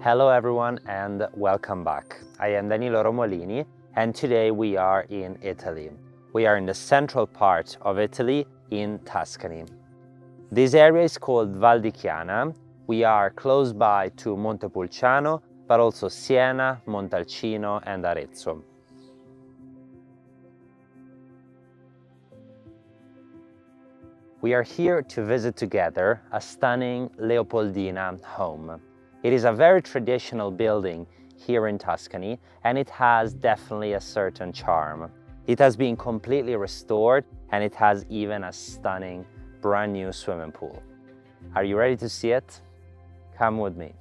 Hello everyone and welcome back. I am Danilo Romolini and today we are in Italy. We are in the central part of Italy in Tuscany. This area is called Val di Chiana. We are close by to Montepulciano, but also Siena, Montalcino and Arezzo. We are here to visit together a stunning Leopoldina home. It is a very traditional building here in Tuscany and it has definitely a certain charm. It has been completely restored and it has even a stunning brand new swimming pool. Are you ready to see it? Come with me.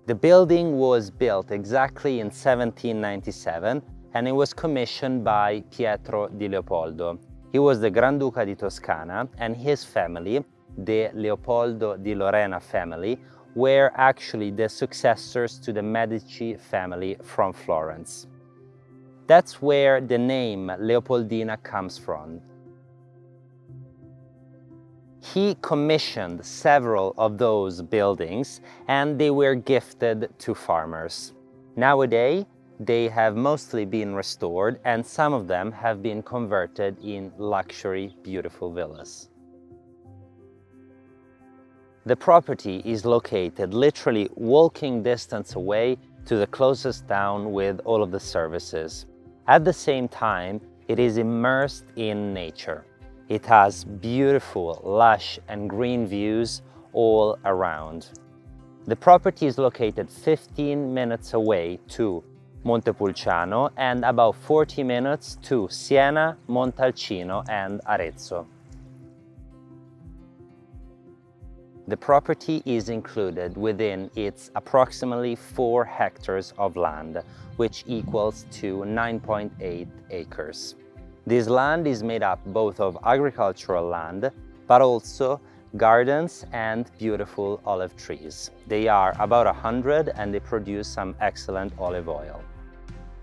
The building was built exactly in 1797 and it was commissioned by Pietro di Leopoldo. He was the Granduca di Toscana and his family, the Leopoldo di Lorena family, were actually the successors to the Medici family from Florence. That's where the name Leopoldina comes from. He commissioned several of those buildings and they were gifted to farmers. Nowadays, they have mostly been restored and some of them have been converted in luxury, beautiful villas. The property is located literally walking distance away to the closest town with all of the services. At the same time, it is immersed in nature. It has beautiful, lush and green views all around. The property is located 15 minutes away to Montepulciano and about 40 minutes to Siena, Montalcino and Arezzo. The property is included within its approximately 4 hectares of land, which equals to 9.8 acres. This land is made up both of agricultural land, but also gardens and beautiful olive trees. They are about 100 and they produce some excellent olive oil.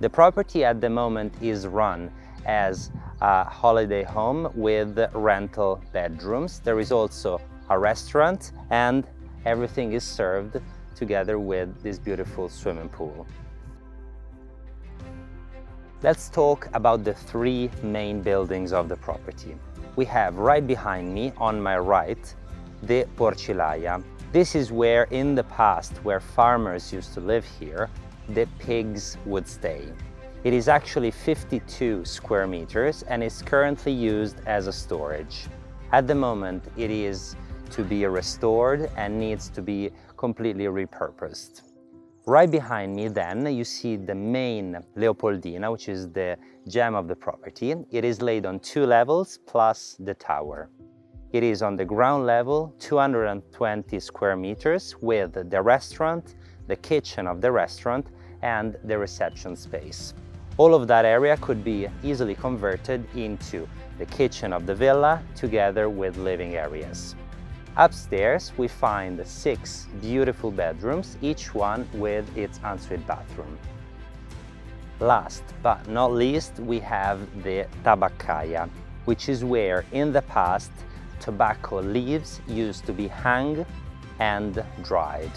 The property at the moment is run as a holiday home with rental bedrooms. There is also a restaurant and everything is served together with this beautiful swimming pool. Let's talk about the 3 main buildings of the property. We have right behind me, on my right, the Porcilaia. This is where in the past, where farmers used to live here, the pigs would stay. It is actually 52 square meters and is currently used as a storage. At the moment, it is to be restored and needs to be completely repurposed. Right behind me then, you see the main Leopoldina, which is the gem of the property. It is laid on 2 levels plus the tower. It is on the ground level, 220 square meters with the restaurant, the kitchen of the restaurant and the reception space. All of that area could be easily converted into the kitchen of the villa together with living areas. Upstairs we find 6 beautiful bedrooms, each one with its ensuite bathroom. Last but not least, we have the tabaccaia, which is where in the past tobacco leaves used to be hung and dried.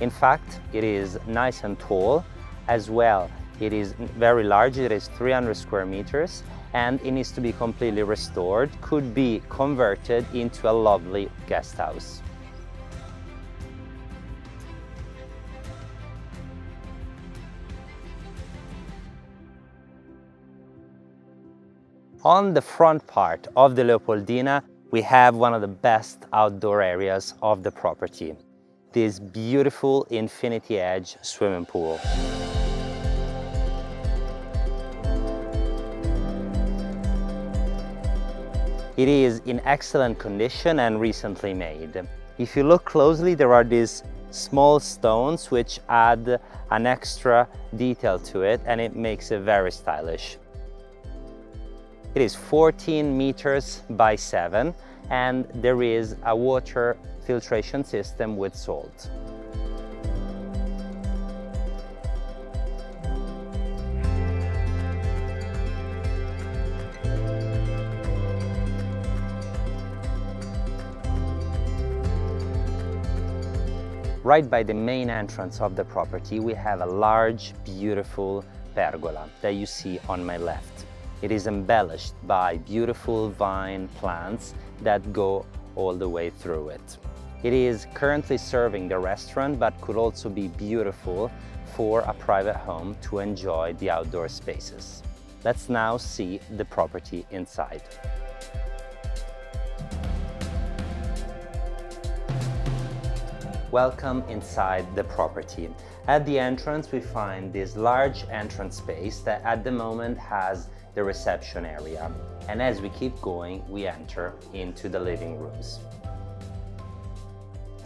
In fact, it is nice and tall. As well, it is very large, it is 300 square meters and it needs to be completely restored, could be converted into a lovely guest house. On the front part of the Leopoldina, we have one of the best outdoor areas of the property, this beautiful infinity edge swimming pool. It is in excellent condition and recently made. If you look closely, there are these small stones which add an extra detail to it, and it makes it very stylish. It is 14 meters by 7, and there is a water filtration system with salt. Right by the main entrance of the property, we have a large, beautiful pergola that you see on my left. It is embellished by beautiful vine plants that go all the way through it. It is currently serving the restaurant, but could also be beautiful for a private home to enjoy the outdoor spaces. Let's now see the property inside. Welcome inside the property. At the entrance we find this large entrance space that at the moment has the reception area. And as we keep going, we enter into the living rooms.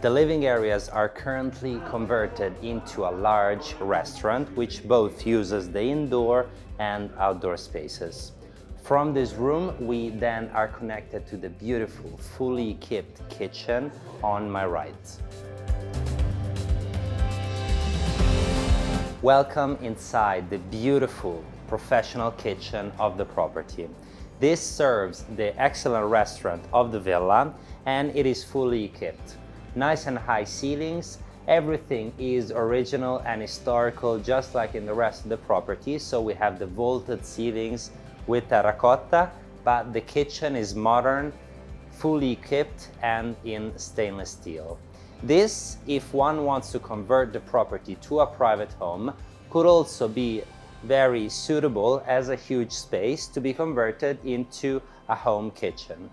The living areas are currently converted into a large restaurant which both uses the indoor and outdoor spaces. From this room we then are connected to the beautiful, fully equipped kitchen on my right. Welcome inside the beautiful professional kitchen of the property. This serves the excellent restaurant of the villa, and it is fully equipped. Nice and high ceilings, everything is original and historical just like in the rest of the property. So we have the vaulted ceilings with terracotta, but the kitchen is modern, fully equipped and in stainless steel. This, if one wants to convert the property to a private home, could also be very suitable as a huge space to be converted into a home kitchen.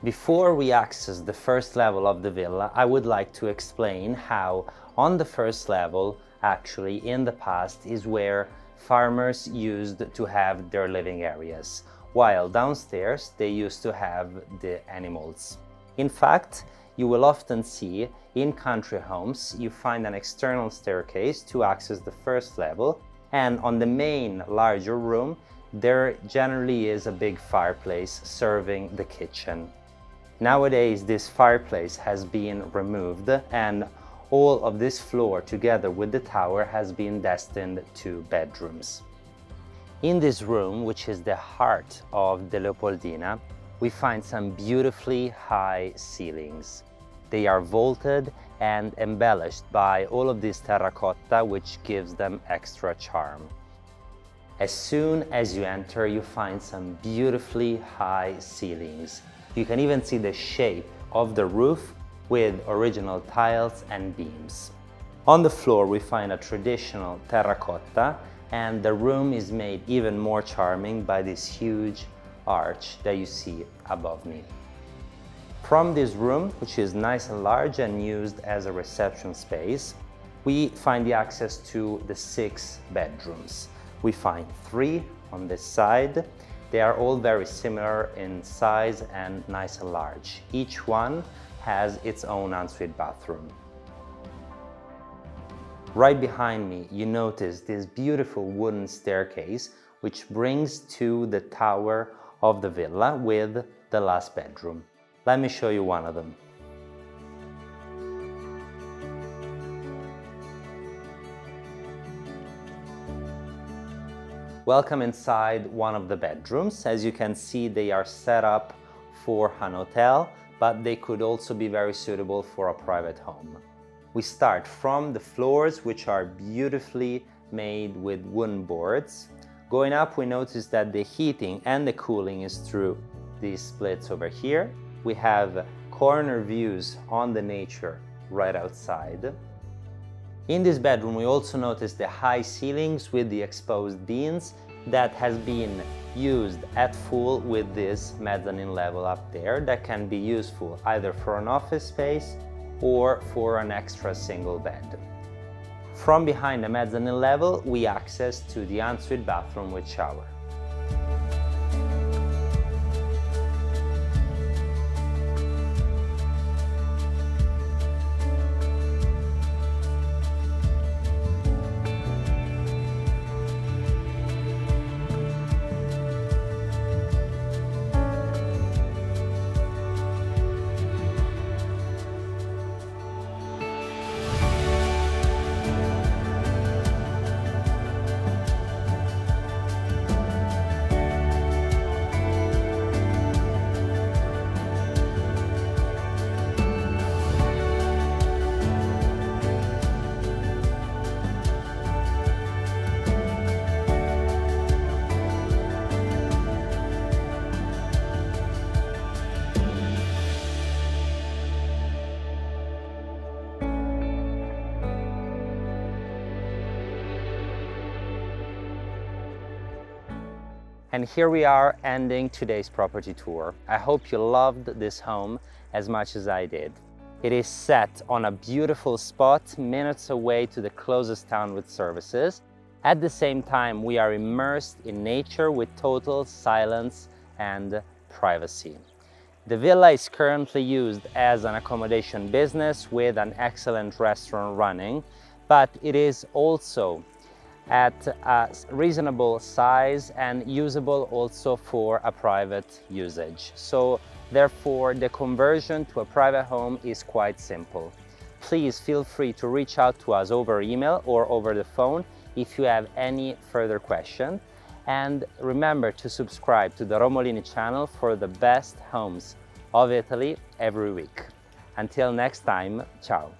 Before we access the first level of the villa, I would like to explain how on the first level, actually in the past, is where farmers used to have their living areas, while downstairs they used to have the animals. In fact, you will often see in country homes, you find an external staircase to access the first level, and on the main larger room, there generally is a big fireplace serving the kitchen. Nowadays, this fireplace has been removed, and all of this floor together with the tower has been destined to bedrooms. In this room, which is the heart of the Leopoldina, we find some beautifully high ceilings. They are vaulted and embellished by all of this terracotta, which gives them extra charm. As soon as you enter, you find some beautifully high ceilings. You can even see the shape of the roof with original tiles and beams. On the floor, we find a traditional terracotta, and the room is made even more charming by this huge arch that you see above me. From this room, which is nice and large and used as a reception space, we find the access to the 6 bedrooms. We find 3 on this side. They are all very similar in size and nice and large. Each one has its own ensuite bathroom. Right behind me, you notice this beautiful wooden staircase which brings to the tower of the villa with the last bedroom. Let me show you one of them. Welcome inside one of the bedrooms. As you can see, they are set up for an hotel, but they could also be very suitable for a private home. We start from the floors, which are beautifully made with wooden boards. Going up, we notice that the heating and the cooling is through these splits over here. We have corner views on the nature right outside. In this bedroom, we also notice the high ceilings with the exposed beams that has been used at full with this mezzanine level up there that can be useful either for an office space or for an extra single bed. From behind the mezzanine level, we access to the ensuite bathroom with shower. And here we are ending today's property tour. I hope you loved this home as much as I did. It is set on a beautiful spot, minutes away to the closest town with services. At the same time, we are immersed in nature with total silence and privacy. The villa is currently used as an accommodation business with an excellent restaurant running, but it is also at a reasonable size and usable also for a private usage. So therefore, the conversion to a private home is quite simple. Please feel free to reach out to us over email or over the phone if you have any further questions. And remember to subscribe to the Romolini channel for the best homes of Italy every week. Until next time, ciao!